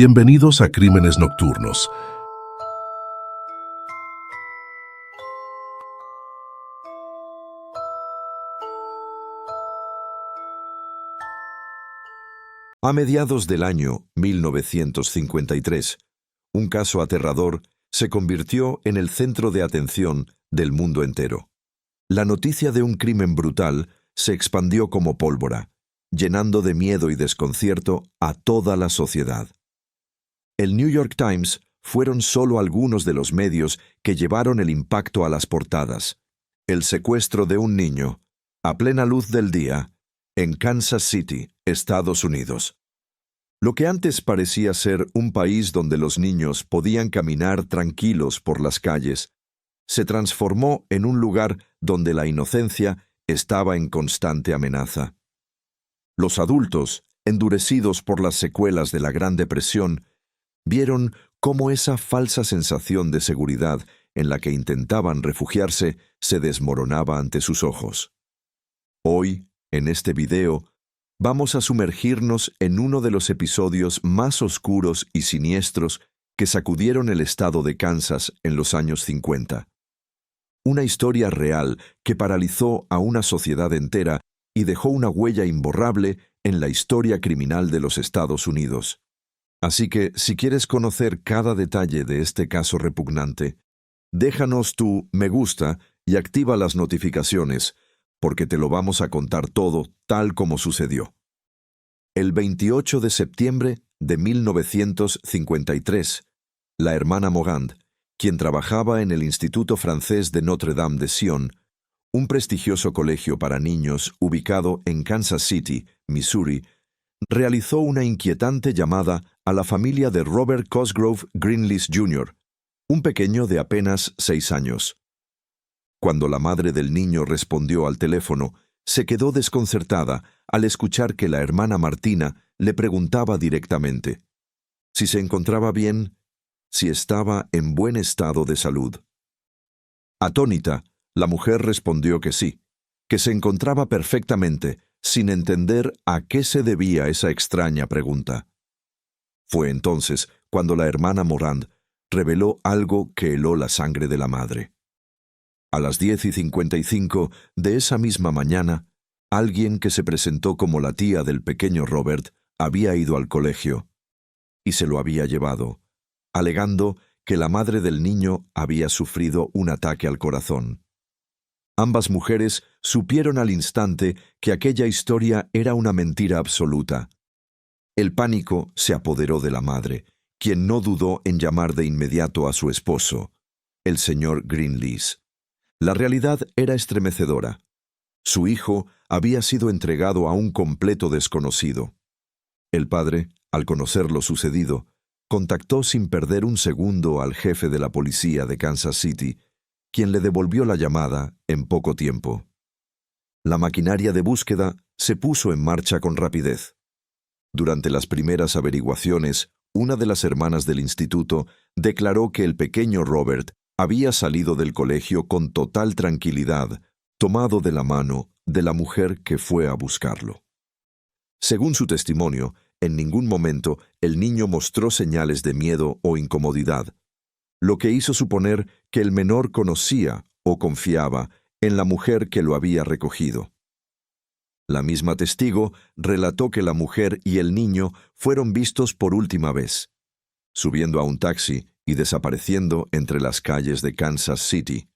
Bienvenidos a Crímenes Nocturnos. A mediados del año 1953, un caso aterrador se convirtió en el centro de atención del mundo entero. La noticia de un crimen brutal se expandió como pólvora, llenando de miedo y desconcierto a toda la sociedad. El New York Times fueron solo algunos de los medios que llevaron el impacto a las portadas. El secuestro de un niño, a plena luz del día, en Kansas City, Estados Unidos. Lo que antes parecía ser un país donde los niños podían caminar tranquilos por las calles, se transformó en un lugar donde la inocencia estaba en constante amenaza. Los adultos, endurecidos por las secuelas de la Gran Depresión, vieron cómo esa falsa sensación de seguridad en la que intentaban refugiarse se desmoronaba ante sus ojos. Hoy, en este video, vamos a sumergirnos en uno de los episodios más oscuros y siniestros que sacudieron el estado de Kansas en los años 50. Una historia real que paralizó a una sociedad entera y dejó una huella imborrable en la historia criminal de los Estados Unidos. Así que, si quieres conocer cada detalle de este caso repugnante, déjanos tu me gusta y activa las notificaciones, porque te lo vamos a contar todo tal como sucedió. El 28 de septiembre de 1953, la hermana Morand, quien trabajaba en el Instituto Francés de Notre Dame de Sion, un prestigioso colegio para niños ubicado en Kansas City, Missouri, realizó una inquietante llamada a la familia de Robert Cosgrove Greenlees Jr., un pequeño de apenas 6 años. Cuando la madre del niño respondió al teléfono, se quedó desconcertada al escuchar que la hermana Martina le preguntaba directamente si se encontraba bien, si estaba en buen estado de salud. Atónita, la mujer respondió que sí, que se encontraba perfectamente, sin entender a qué se debía esa extraña pregunta. Fue entonces cuando la hermana Morand reveló algo que heló la sangre de la madre. A las 10:55 de esa misma mañana, alguien que se presentó como la tía del pequeño Robert había ido al colegio y se lo había llevado, alegando que la madre del niño había sufrido un ataque al corazón. Ambas mujeres supieron al instante que aquella historia era una mentira absoluta. El pánico se apoderó de la madre, quien no dudó en llamar de inmediato a su esposo, el señor Greenlees. La realidad era estremecedora. Su hijo había sido entregado a un completo desconocido. El padre, al conocer lo sucedido, contactó sin perder un segundo al jefe de la policía de Kansas City, quien le devolvió la llamada en poco tiempo. La maquinaria de búsqueda se puso en marcha con rapidez. Durante las primeras averiguaciones, una de las hermanas del instituto declaró que el pequeño Robert había salido del colegio con total tranquilidad, tomado de la mano de la mujer que fue a buscarlo. Según su testimonio, en ningún momento el niño mostró señales de miedo o incomodidad, lo que hizo suponer que el menor conocía o confiaba en la mujer que lo había recogido. La misma testigo relató que la mujer y el niño fueron vistos por última vez, subiendo a un taxi y desapareciendo entre las calles de Kansas City.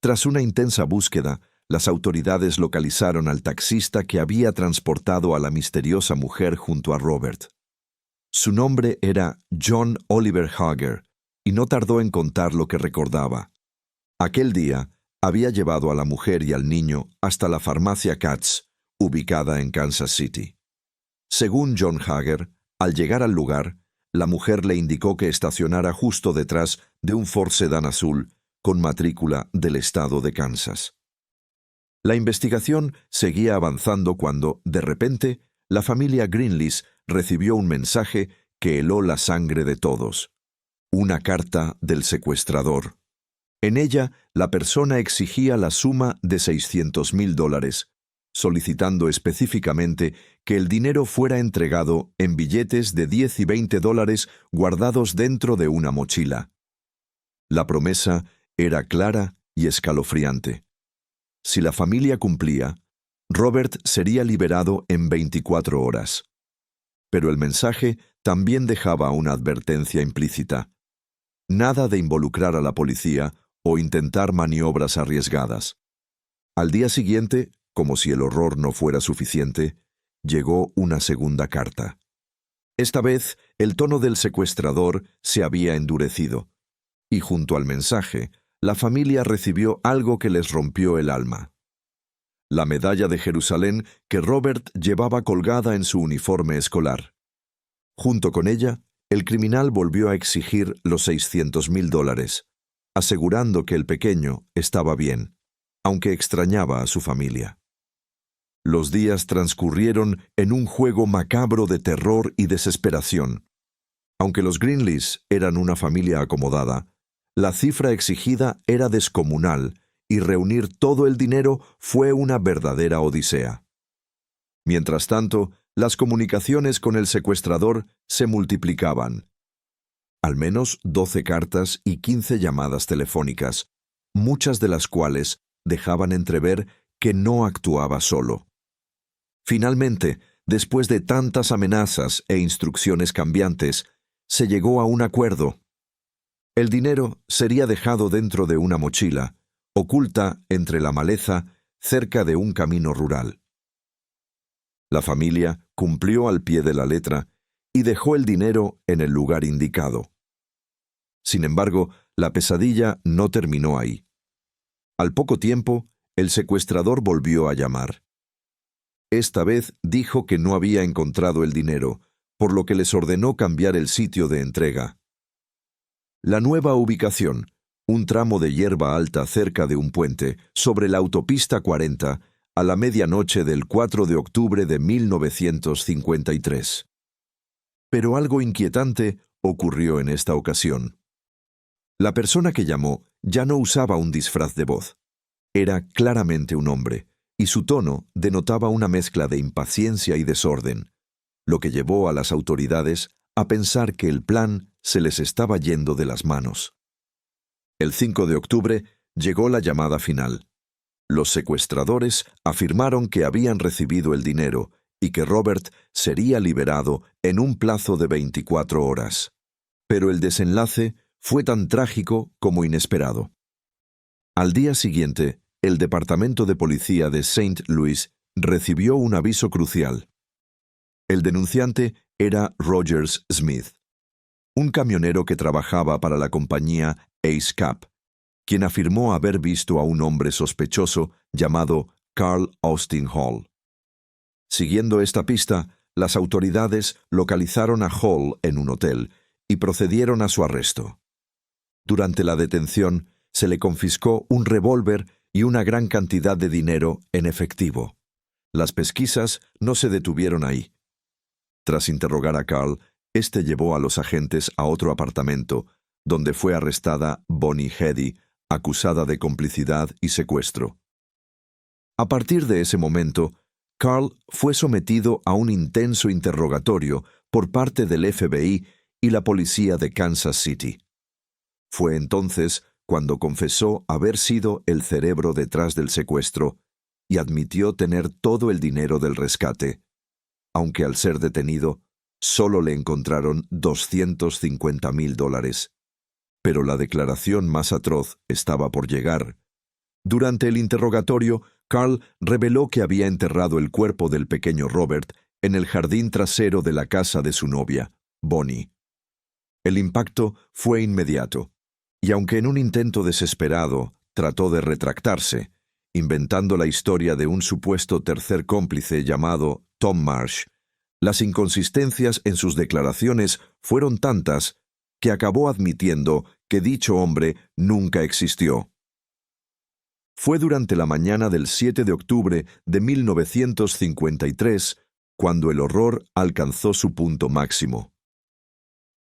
Tras una intensa búsqueda, las autoridades localizaron al taxista que había transportado a la misteriosa mujer junto a Robert. Su nombre era John Oliver Hager, y no tardó en contar lo que recordaba. Aquel día había llevado a la mujer y al niño hasta la farmacia Katz, ubicada en Kansas City. Según John Hager, al llegar al lugar, la mujer le indicó que estacionara justo detrás de un Ford sedán azul con matrícula del estado de Kansas. La investigación seguía avanzando cuando, de repente, la familia Greenlees recibió un mensaje que heló la sangre de todos. Una carta del secuestrador. En ella, la persona exigía la suma de $600,000, solicitando específicamente que el dinero fuera entregado en billetes de 10 y 20 dólares guardados dentro de una mochila. La promesa era clara y escalofriante. Si la familia cumplía, Robert sería liberado en 24 horas. Pero el mensaje también dejaba una advertencia implícita. Nada de involucrar a la policía o intentar maniobras arriesgadas. Al día siguiente, como si el horror no fuera suficiente, llegó una segunda carta. Esta vez, el tono del secuestrador se había endurecido, y junto al mensaje, la familia recibió algo que les rompió el alma. La medalla de Jerusalén que Robert llevaba colgada en su uniforme escolar. Junto con ella, el criminal volvió a exigir los $600,000, asegurando que el pequeño estaba bien, aunque extrañaba a su familia. Los días transcurrieron en un juego macabro de terror y desesperación. Aunque los Greenlees eran una familia acomodada, la cifra exigida era descomunal y reunir todo el dinero fue una verdadera odisea. Mientras tanto, las comunicaciones con el secuestrador se multiplicaban. Al menos 12 cartas y 15 llamadas telefónicas, muchas de las cuales dejaban entrever que no actuaba solo. Finalmente, después de tantas amenazas e instrucciones cambiantes, se llegó a un acuerdo. El dinero sería dejado dentro de una mochila, oculta entre la maleza, cerca de un camino rural. La familia cumplió al pie de la letra y dejó el dinero en el lugar indicado. Sin embargo, la pesadilla no terminó ahí. Al poco tiempo, el secuestrador volvió a llamar. Esta vez dijo que no había encontrado el dinero, por lo que les ordenó cambiar el sitio de entrega. La nueva ubicación, un tramo de hierba alta cerca de un puente, sobre la autopista 40, a la medianoche del 4 de octubre de 1953. Pero algo inquietante ocurrió en esta ocasión. La persona que llamó ya no usaba un disfraz de voz. Era claramente un hombre, y su tono denotaba una mezcla de impaciencia y desorden, lo que llevó a las autoridades a pensar que el plan se les estaba yendo de las manos. El 5 de octubre llegó la llamada final. Los secuestradores afirmaron que habían recibido el dinero y que Robert sería liberado en un plazo de 24 horas. Pero el desenlace fue tan trágico como inesperado. Al día siguiente, el Departamento de Policía de St. Louis recibió un aviso crucial. El denunciante era Rogers Smith, un camionero que trabajaba para la compañía Ace Cap, quien afirmó haber visto a un hombre sospechoso llamado Carl Austin Hall. Siguiendo esta pista, las autoridades localizaron a Hall en un hotel y procedieron a su arresto. Durante la detención, se le confiscó un revólver y una gran cantidad de dinero en efectivo. Las pesquisas no se detuvieron ahí. Tras interrogar a Carl, este llevó a los agentes a otro apartamento, donde fue arrestada Bonnie Heady, acusada de complicidad y secuestro. A partir de ese momento, Carl fue sometido a un intenso interrogatorio por parte del FBI y la policía de Kansas City. Fue entonces cuando confesó haber sido el cerebro detrás del secuestro y admitió tener todo el dinero del rescate, aunque al ser detenido, solo le encontraron $250,000. Pero la declaración más atroz estaba por llegar. Durante el interrogatorio, Carl reveló que había enterrado el cuerpo del pequeño Robert en el jardín trasero de la casa de su novia, Bonnie. El impacto fue inmediato, y aunque en un intento desesperado trató de retractarse, inventando la historia de un supuesto tercer cómplice llamado Tom Marsh, las inconsistencias en sus declaraciones fueron tantas que acabó admitiendo que dicho hombre nunca existió. Fue durante la mañana del 7 de octubre de 1953 cuando el horror alcanzó su punto máximo.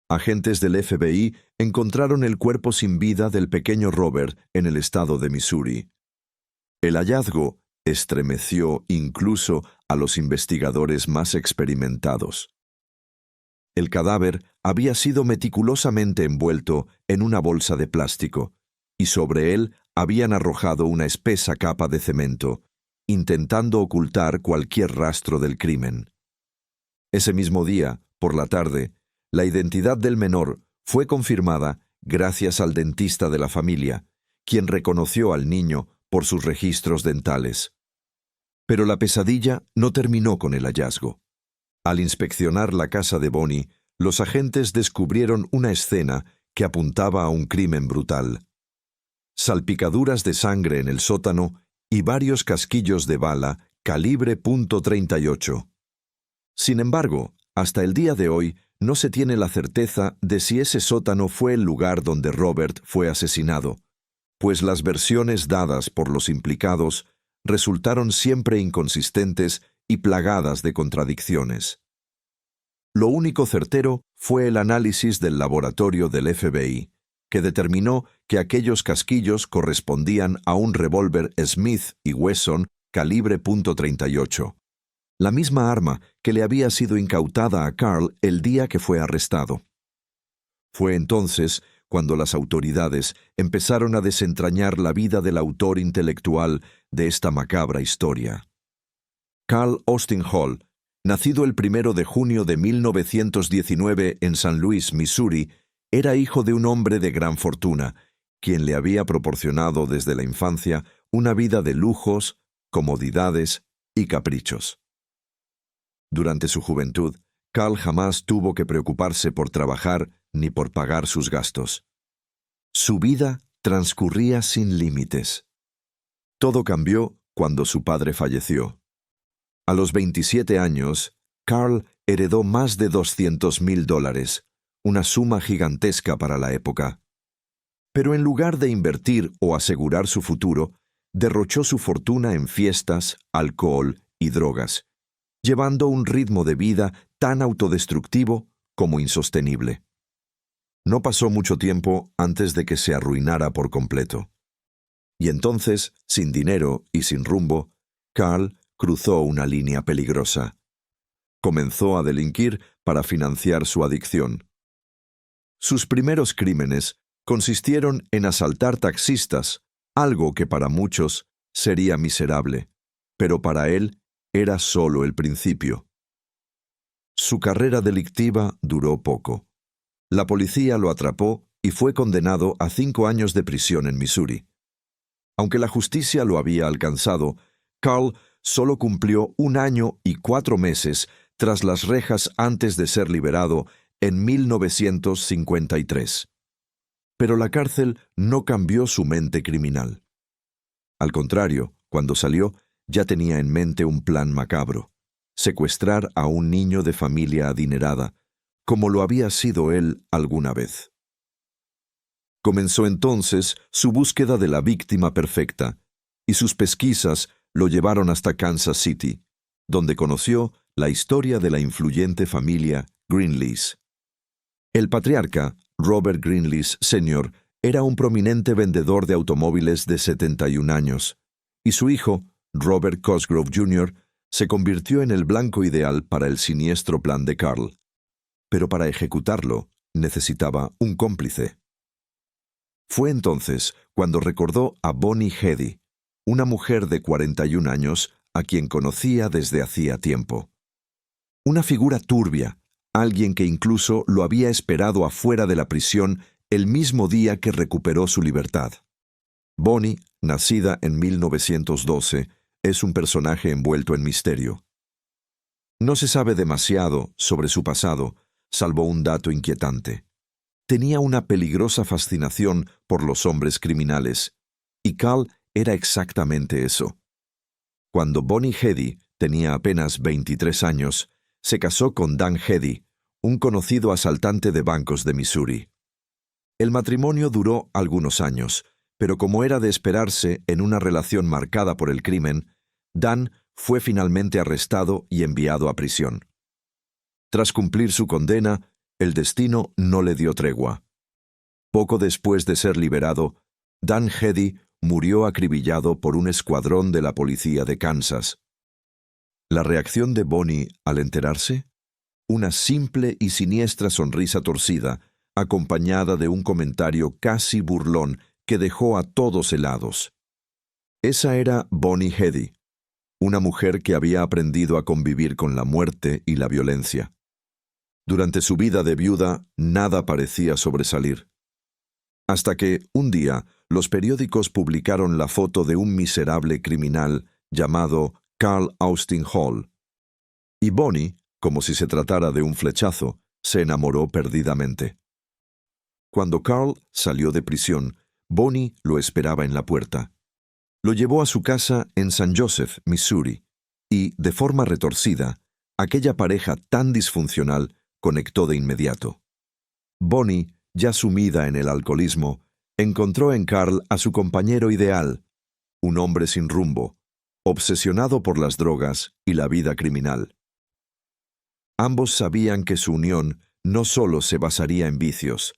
Agentes del FBI encontraron el cuerpo sin vida del pequeño Robert en el estado de Missouri. El hallazgo estremeció incluso a los investigadores más experimentados. El cadáver había sido meticulosamente envuelto en una bolsa de plástico, y sobre él habían arrojado una espesa capa de cemento, intentando ocultar cualquier rastro del crimen. Ese mismo día, por la tarde, la identidad del menor fue confirmada gracias al dentista de la familia, quien reconoció al niño por sus registros dentales. Pero la pesadilla no terminó con el hallazgo. Al inspeccionar la casa de Bonnie, los agentes descubrieron una escena que apuntaba a un crimen brutal. Salpicaduras de sangre en el sótano y varios casquillos de bala calibre .38. Sin embargo, hasta el día de hoy no se tiene la certeza de si ese sótano fue el lugar donde Robert fue asesinado, pues las versiones dadas por los implicados resultaron siempre inconsistentes y plagadas de contradicciones. Lo único certero fue el análisis del laboratorio del FBI, que determinó que aquellos casquillos correspondían a un revólver Smith y Wesson calibre .38, la misma arma que le había sido incautada a Carl el día que fue arrestado. Fue entonces cuando las autoridades empezaron a desentrañar la vida del autor intelectual de esta macabra historia. Carl Austin Hall, nacido el 1 de junio de 1919 en San Luis, Missouri, era hijo de un hombre de gran fortuna, quien le había proporcionado desde la infancia una vida de lujos, comodidades y caprichos. Durante su juventud, Carl jamás tuvo que preocuparse por trabajar ni por pagar sus gastos. Su vida transcurría sin límites. Todo cambió cuando su padre falleció. A los 27 años, Carl heredó más de $200,000, una suma gigantesca para la época. Pero en lugar de invertir o asegurar su futuro, derrochó su fortuna en fiestas, alcohol y drogas, llevando un ritmo de vida tan autodestructivo como insostenible. No pasó mucho tiempo antes de que se arruinara por completo. Y entonces, sin dinero y sin rumbo, Carl cruzó una línea peligrosa. Comenzó a delinquir para financiar su adicción. Sus primeros crímenes consistieron en asaltar taxistas, algo que para muchos sería miserable, pero para él era solo el principio. Su carrera delictiva duró poco. La policía lo atrapó y fue condenado a 5 años de prisión en Missouri. Aunque la justicia lo había alcanzado, Carl solo cumplió 1 año y 4 meses tras las rejas antes de ser liberado en 1953. Pero la cárcel no cambió su mente criminal. Al contrario, cuando salió, ya tenía en mente un plan macabro: secuestrar a un niño de familia adinerada, como lo había sido él alguna vez. Comenzó entonces su búsqueda de la víctima perfecta, y sus pesquisas lo llevaron hasta Kansas City, donde conoció la historia de la influyente familia Greenlees. El patriarca, Robert Greenlees Sr., era un prominente vendedor de automóviles de 71 años, y su hijo, Robert Cosgrove Jr., se convirtió en el blanco ideal para el siniestro plan de Carl. Pero para ejecutarlo necesitaba un cómplice. Fue entonces cuando recordó a Bonnie Heady, una mujer de 41 años a quien conocía desde hacía tiempo. Una figura turbia, alguien que incluso lo había esperado afuera de la prisión el mismo día que recuperó su libertad. Bonnie, nacida en 1912, es un personaje envuelto en misterio. No se sabe demasiado sobre su pasado, salvo un dato inquietante. Tenía una peligrosa fascinación por los hombres criminales, y Carl era exactamente eso. Cuando Bonnie Heady tenía apenas 23 años, se casó con Dan Heady, un conocido asaltante de bancos de Missouri. El matrimonio duró algunos años, pero como era de esperarse en una relación marcada por el crimen, Dan fue finalmente arrestado y enviado a prisión. Tras cumplir su condena, el destino no le dio tregua. Poco después de ser liberado, Dan Heady murió acribillado por un escuadrón de la policía de Kansas. La reacción de Bonnie al enterarse: una simple y siniestra sonrisa torcida, acompañada de un comentario casi burlón que dejó a todos helados. Esa era Bonnie Heady, una mujer que había aprendido a convivir con la muerte y la violencia. Durante su vida de viuda, nada parecía sobresalir. Hasta que, un día, los periódicos publicaron la foto de un miserable criminal llamado Carl Austin Hall. Y Bonnie, como si se tratara de un flechazo, se enamoró perdidamente. Cuando Carl salió de prisión, Bonnie lo esperaba en la puerta. Lo llevó a su casa en St. Joseph, Missouri, y, de forma retorcida, aquella pareja tan disfuncional conectó de inmediato. Bonnie, ya sumida en el alcoholismo, encontró en Carl a su compañero ideal, un hombre sin rumbo, obsesionado por las drogas y la vida criminal. Ambos sabían que su unión no solo se basaría en vicios,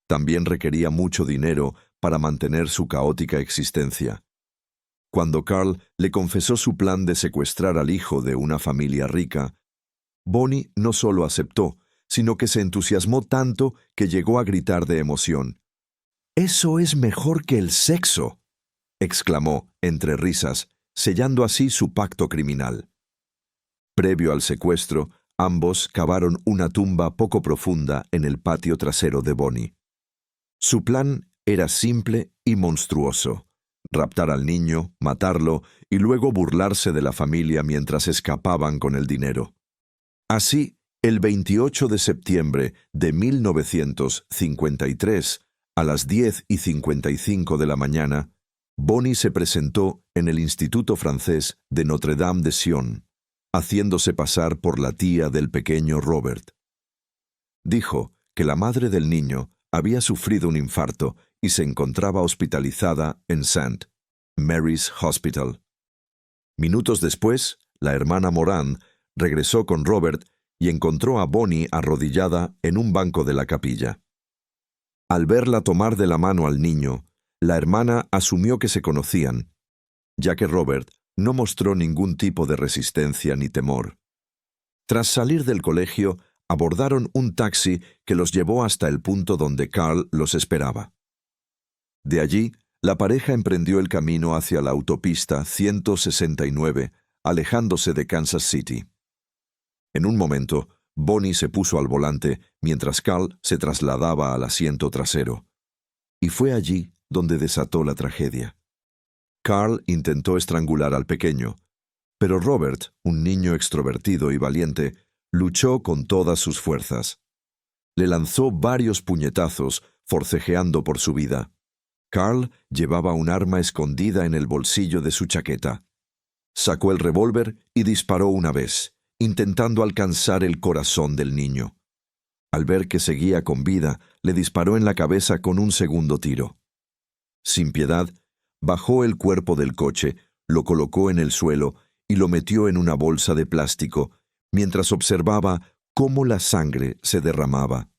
también requería mucho dinero para mantener su caótica existencia. Cuando Carl le confesó su plan de secuestrar al hijo de una familia rica, Bonnie no solo aceptó, sino que se entusiasmó tanto que llegó a gritar de emoción. «¡Eso es mejor que el sexo!», exclamó, entre risas, sellando así su pacto criminal. Previo al secuestro, ambos cavaron una tumba poco profunda en el patio trasero de Bonnie. Su plan era simple y monstruoso: raptar al niño, matarlo y luego burlarse de la familia mientras escapaban con el dinero. Así, el 28 de septiembre de 1953, a las 10:55 de la mañana, Bonnie se presentó en el Instituto Francés de Notre Dame de Sion, haciéndose pasar por la tía del pequeño Robert. Dijo que la madre del niño había sufrido un infarto y se encontraba hospitalizada en St. Mary's Hospital. Minutos después, la hermana Morand regresó con Robert y encontró a Bonnie arrodillada en un banco de la capilla. Al verla tomar de la mano al niño, la hermana asumió que se conocían, ya que Robert no mostró ningún tipo de resistencia ni temor. Tras salir del colegio, abordaron un taxi que los llevó hasta el punto donde Carl los esperaba. De allí, la pareja emprendió el camino hacia la autopista 169, alejándose de Kansas City. En un momento, Bonnie se puso al volante mientras Carl se trasladaba al asiento trasero. Y fue allí donde desató la tragedia. Carl intentó estrangular al pequeño, pero Robert, un niño extrovertido y valiente, luchó con todas sus fuerzas. Le lanzó varios puñetazos, forcejeando por su vida. Carl llevaba un arma escondida en el bolsillo de su chaqueta. Sacó el revólver y disparó una vez, intentando alcanzar el corazón del niño. Al ver que seguía con vida, le disparó en la cabeza con un segundo tiro. Sin piedad, bajó el cuerpo del coche, lo colocó en el suelo y lo metió en una bolsa de plástico, mientras observaba cómo la sangre se derramaba.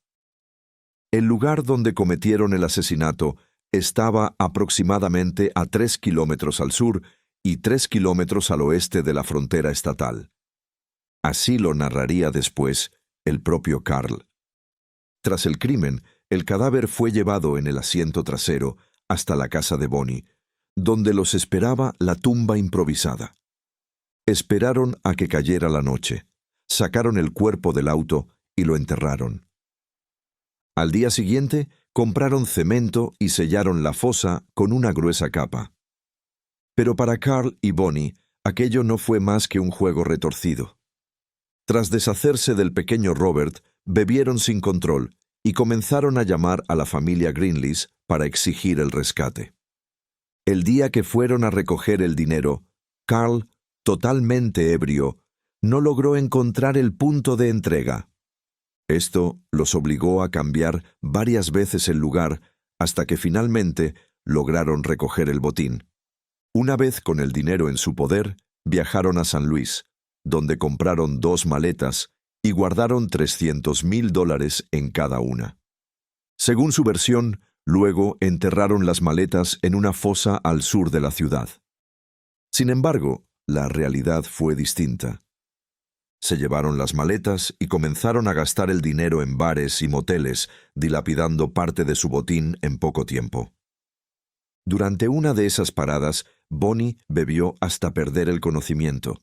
El lugar donde cometieron el asesinato estaba aproximadamente a 3 kilómetros al sur y 3 kilómetros al oeste de la frontera estatal. Así lo narraría después el propio Carl. Tras el crimen, el cadáver fue llevado en el asiento trasero hasta la casa de Bonnie, donde los esperaba la tumba improvisada. Esperaron a que cayera la noche, sacaron el cuerpo del auto y lo enterraron. Al día siguiente, compraron cemento y sellaron la fosa con una gruesa capa. Pero para Carl y Bonnie, aquello no fue más que un juego retorcido. Tras deshacerse del pequeño Robert, bebieron sin control y comenzaron a llamar a la familia Greenlees para exigir el rescate. El día que fueron a recoger el dinero, Carl, totalmente ebrio, no logró encontrar el punto de entrega. Esto los obligó a cambiar varias veces el lugar hasta que finalmente lograron recoger el botín. Una vez con el dinero en su poder, viajaron a San Luis, donde compraron 2 maletas y guardaron $300,000 en cada una. Según su versión, Luego enterraron las maletas en una fosa al sur de la ciudad. Sin embargo, la realidad fue distinta. Se llevaron las maletas y comenzaron a gastar el dinero en bares y moteles, dilapidando parte de su botín en poco tiempo. Durante una de esas paradas, Bonnie bebió hasta perder el conocimiento.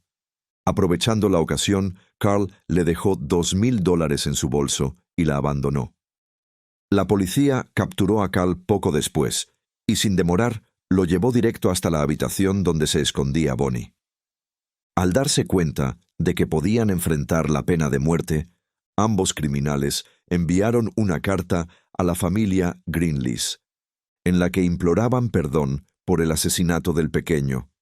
Aprovechando la ocasión, Carl le dejó $2,000 en su bolso y la abandonó. La policía capturó a Carl poco después y, sin demorar, lo llevó directo hasta la habitación donde se escondía Bonnie. Al darse cuenta de que podían enfrentar la pena de muerte, ambos criminales enviaron una carta a la familia Greenlees, en la que imploraban perdón por el asesinato del pequeño.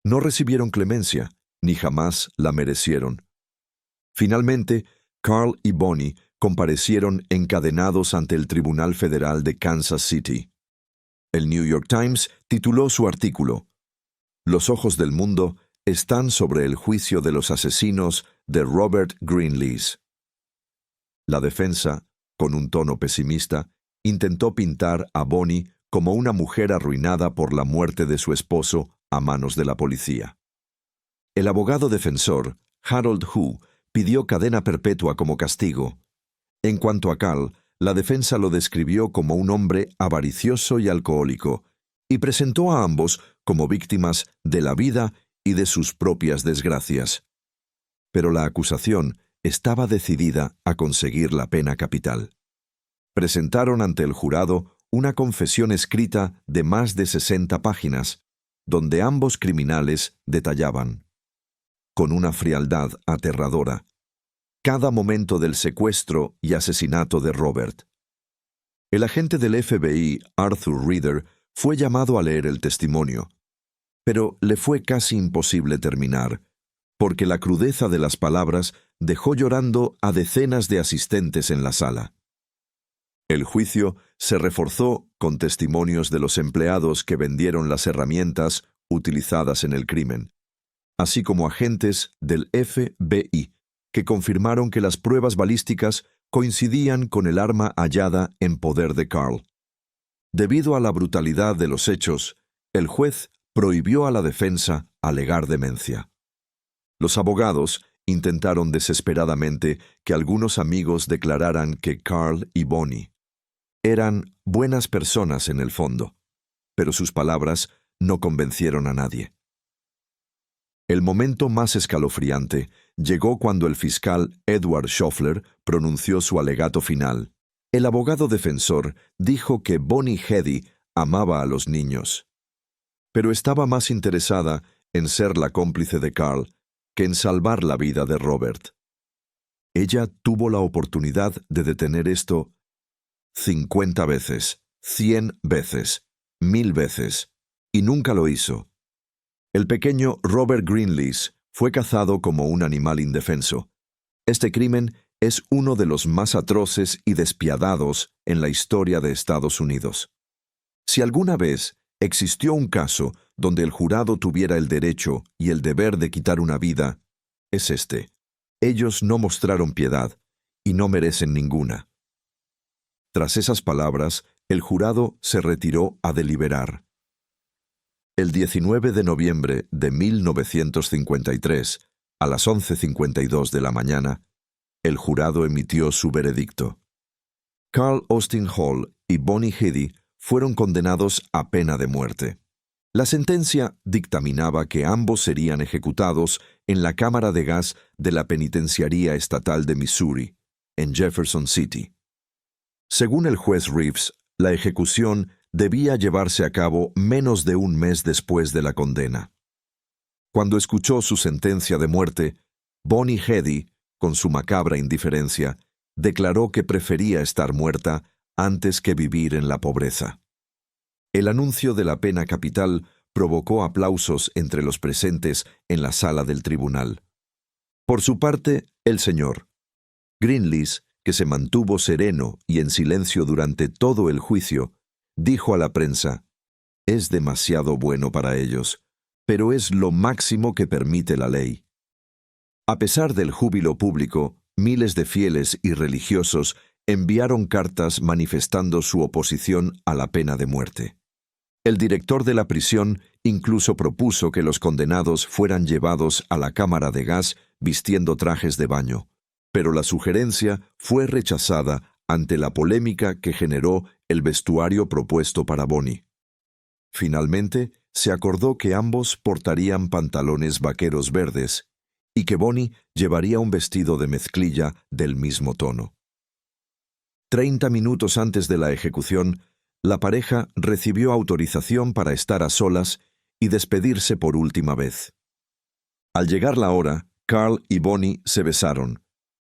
No recibieron clemencia, ni jamás la merecieron. Finalmente, Carl y Bonnie comparecieron encadenados ante el Tribunal Federal de Kansas City. El New York Times tituló su artículo: "Los ojos del mundo están sobre el juicio de los asesinos de Robert Greenlees". La defensa, con un tono pesimista, intentó pintar a Bonnie como una mujer arruinada por la muerte de su esposo a manos de la policía. El abogado defensor, Harold Hu, pidió cadena perpetua como castigo. En cuanto a Carl, la defensa lo describió como un hombre avaricioso y alcohólico, y presentó a ambos como víctimas de la vida y de sus propias desgracias. Pero la acusación estaba decidida a conseguir la pena capital. Presentaron ante el jurado una confesión escrita de más de 60 páginas, donde ambos criminales detallaban, con una frialdad aterradora, cada momento del secuestro y asesinato de Robert. El agente del FBI, Arthur Reeder, fue llamado a leer el testimonio, pero le fue casi imposible terminar, porque la crudeza de las palabras dejó llorando a decenas de asistentes en la sala. El juicio se reforzó con testimonios de los empleados que vendieron las herramientas utilizadas en el crimen, así como agentes del FBI que confirmaron que las pruebas balísticas coincidían con el arma hallada en poder de Carl. Debido a la brutalidad de los hechos, el juez prohibió a la defensa alegar demencia. Los abogados intentaron desesperadamente que algunos amigos declararan que Carl y Bonnie eran buenas personas en el fondo, pero sus palabras no convencieron a nadie. El momento más escalofriante llegó cuando el fiscal Edward Schoeffler pronunció su alegato final. El abogado defensor dijo que Bonnie Heady amaba a los niños, pero estaba más interesada en ser la cómplice de Carl que en salvar la vida de Robert. Ella tuvo la oportunidad de detener esto 50 veces, 100 veces, 1000 veces, y nunca lo hizo. El pequeño Robert Greenlees fue cazado como un animal indefenso. Este crimen es uno de los más atroces y despiadados en la historia de Estados Unidos. Si alguna vez existió un caso donde el jurado tuviera el derecho y el deber de quitar una vida, es este. Ellos no mostraron piedad y no merecen ninguna. Tras esas palabras, el jurado se retiró a deliberar. El 19 de noviembre de 1953, a las 11:52 de la mañana, el jurado emitió su veredicto. Carl Austin Hall y Bonnie Heady fueron condenados a pena de muerte. La sentencia dictaminaba que ambos serían ejecutados en la cámara de gas de la Penitenciaría Estatal de Missouri, en Jefferson City. Según el juez Reeves, la ejecución debía llevarse a cabo menos de un mes después de la condena. Cuando escuchó su sentencia de muerte, Bonnie Heady, con su macabra indiferencia, declaró que prefería estar muerta antes que vivir en la pobreza. El anuncio de la pena capital provocó aplausos entre los presentes en la sala del tribunal. Por su parte, el señor Greenlees, que se mantuvo sereno y en silencio durante todo el juicio, dijo a la prensa: «Es demasiado bueno para ellos, pero es lo máximo que permite la ley». A pesar del júbilo público, miles de fieles y religiosos enviaron cartas manifestando su oposición a la pena de muerte. El director de la prisión incluso propuso que los condenados fueran llevados a la cámara de gas vistiendo trajes de baño, pero la sugerencia fue rechazada ante la polémica que generó el vestuario propuesto para Bonnie. Finalmente, se acordó que ambos portarían pantalones vaqueros verdes y que Bonnie llevaría un vestido de mezclilla del mismo tono. 30 minutos antes de la ejecución, la pareja recibió autorización para estar a solas y despedirse por última vez. Al llegar la hora, Carl y Bonnie se besaron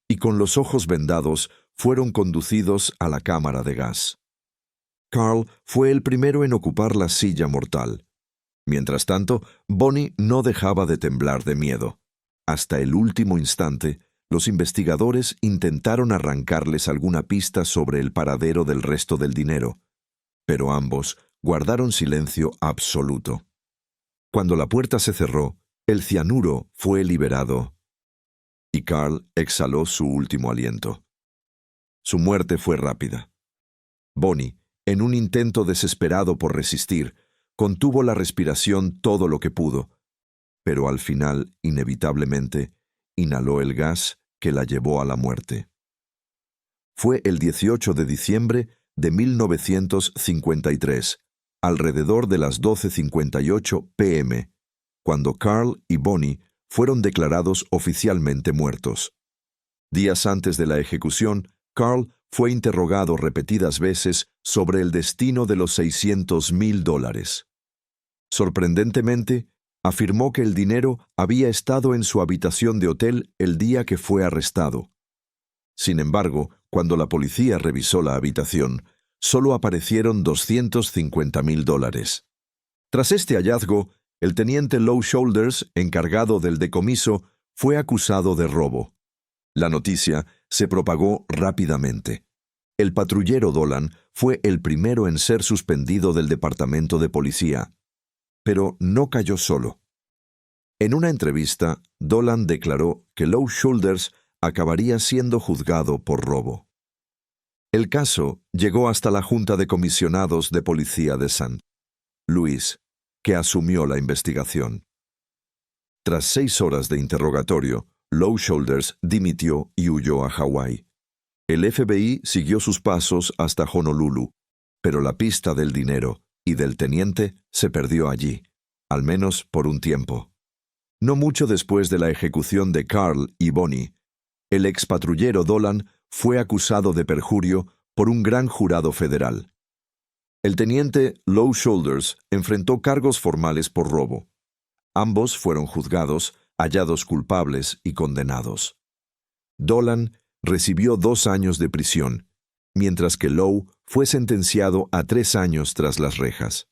y con los ojos vendados fueron conducidos a la cámara de gas. Carl fue el primero en ocupar la silla mortal. Mientras tanto, Bonnie no dejaba de temblar de miedo. Hasta el último instante, los investigadores intentaron arrancarles alguna pista sobre el paradero del resto del dinero, pero ambos guardaron silencio absoluto. Cuando la puerta se cerró, el cianuro fue liberado y Carl exhaló su último aliento. Su muerte fue rápida. Bonnie, en un intento desesperado por resistir, contuvo la respiración todo lo que pudo, pero al final, inevitablemente, inhaló el gas que la llevó a la muerte. Fue el 18 de diciembre de 1953, alrededor de las 12:58 p.m., cuando Carl y Bonnie fueron declarados oficialmente muertos. Días antes de la ejecución, Carl fue interrogado repetidas veces sobre el destino de los $600,000. Sorprendentemente, afirmó que el dinero había estado en su habitación de hotel el día que fue arrestado. Sin embargo, cuando la policía revisó la habitación, solo aparecieron $250,000. Tras este hallazgo, el teniente Low Shoulders, encargado del decomiso, fue acusado de robo. La noticia se propagó rápidamente. El patrullero Dolan fue el primero en ser suspendido del departamento de policía. Pero no cayó solo. En una entrevista, Dolan declaró que Low Shoulders acabaría siendo juzgado por robo. El caso llegó hasta la Junta de Comisionados de Policía de St. Louis, que asumió la investigación. Tras 6 horas de interrogatorio, Low Shoulders dimitió y huyó a Hawái. El FBI siguió sus pasos hasta Honolulu, pero la pista del dinero y del teniente se perdió allí, al menos por un tiempo. No mucho después de la ejecución de Carl y Bonnie, el expatrullero Dolan fue acusado de perjurio por un gran jurado federal. El teniente Low Shoulders enfrentó cargos formales por robo. Ambos fueron juzgados, hallados culpables y condenados. Dolan recibió 2 años de prisión, mientras que Low fue sentenciado a 3 años tras las rejas.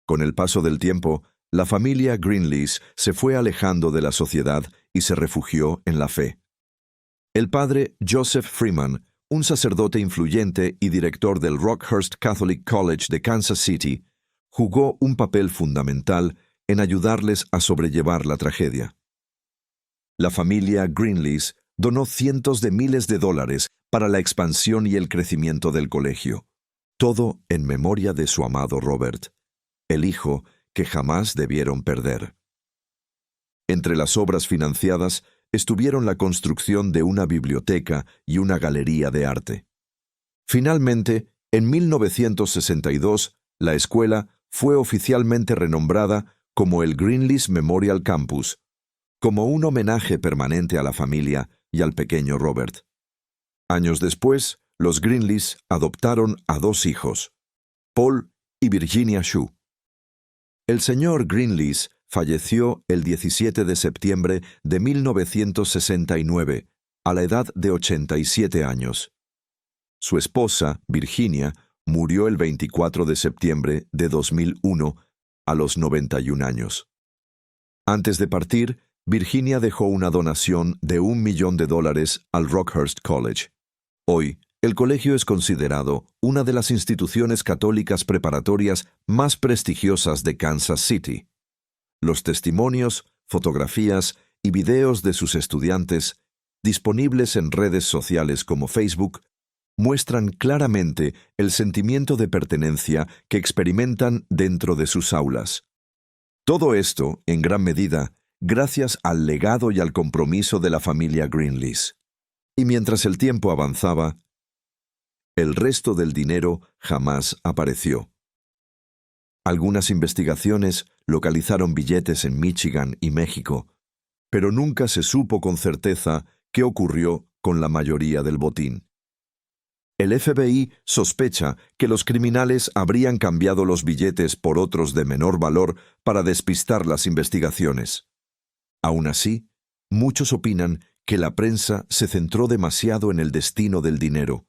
Con el paso del tiempo, la familia Greenlees se fue alejando de la sociedad y se refugió en la fe. El padre Joseph Freeman, un sacerdote influyente y director del Rockhurst Catholic College de Kansas City, jugó un papel fundamental en ayudarles a sobrellevar la tragedia. La familia Greenlees donó cientos de miles de dólares para la expansión y el crecimiento del colegio, todo en memoria de su amado Robert, el hijo que jamás debieron perder. Entre las obras financiadas estuvieron la construcción de una biblioteca y una galería de arte. Finalmente, en 1962, la escuela fue oficialmente renombrada como el Greenlees Memorial Campus, como un homenaje permanente a la familia y al pequeño Robert. Años después, los Greenlees adoptaron a 2 hijos, Paul y Virginia Shue. El señor Greenlees falleció el 17 de septiembre de 1969, a la edad de 87 años. Su esposa, Virginia, murió el 24 de septiembre de 2001, a los 91 años. Antes de partir, Virginia dejó una donación de $1 millón al Rockhurst College. Hoy, el colegio es considerado una de las instituciones católicas preparatorias más prestigiosas de Kansas City. Los testimonios, fotografías y videos de sus estudiantes, disponibles en redes sociales como Facebook, muestran claramente el sentimiento de pertenencia que experimentan dentro de sus aulas. Todo esto, en gran medida, gracias al legado y al compromiso de la familia Greenlees. Y mientras el tiempo avanzaba, el resto del dinero jamás apareció. Algunas investigaciones localizaron billetes en Michigan y México, pero nunca se supo con certeza qué ocurrió con la mayoría del botín. El FBI sospecha que los criminales habrían cambiado los billetes por otros de menor valor para despistar las investigaciones. Aún así, muchos opinan que la prensa se centró demasiado en el destino del dinero,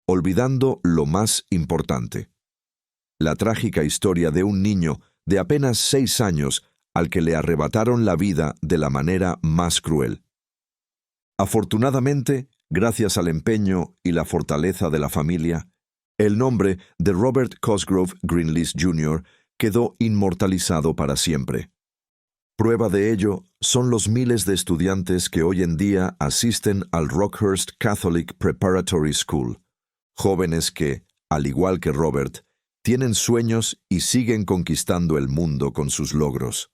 olvidando lo más importante: la trágica historia de un niño de apenas 6 años al que le arrebataron la vida de la manera más cruel. Afortunadamente, gracias al empeño y la fortaleza de la familia, el nombre de Robert Cosgrove Greenlees Jr. quedó inmortalizado para siempre. Prueba de ello son los miles de estudiantes que hoy en día asisten al Rockhurst Catholic Preparatory School, jóvenes que, al igual que Robert, tienen sueños y siguen conquistando el mundo con sus logros.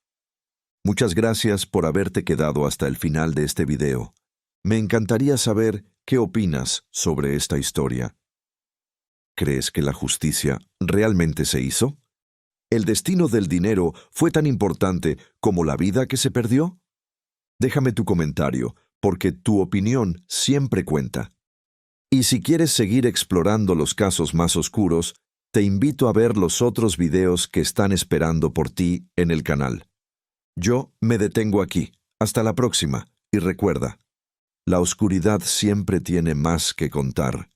Muchas gracias por haberte quedado hasta el final de este video. Me encantaría saber qué opinas sobre esta historia. ¿Crees que la justicia realmente se hizo? ¿El destino del dinero fue tan importante como la vida que se perdió? Déjame tu comentario, porque tu opinión siempre cuenta. Y si quieres seguir explorando los casos más oscuros, te invito a ver los otros videos que están esperando por ti en el canal. Yo me detengo aquí. Hasta la próxima. Y recuerda, la oscuridad siempre tiene más que contar.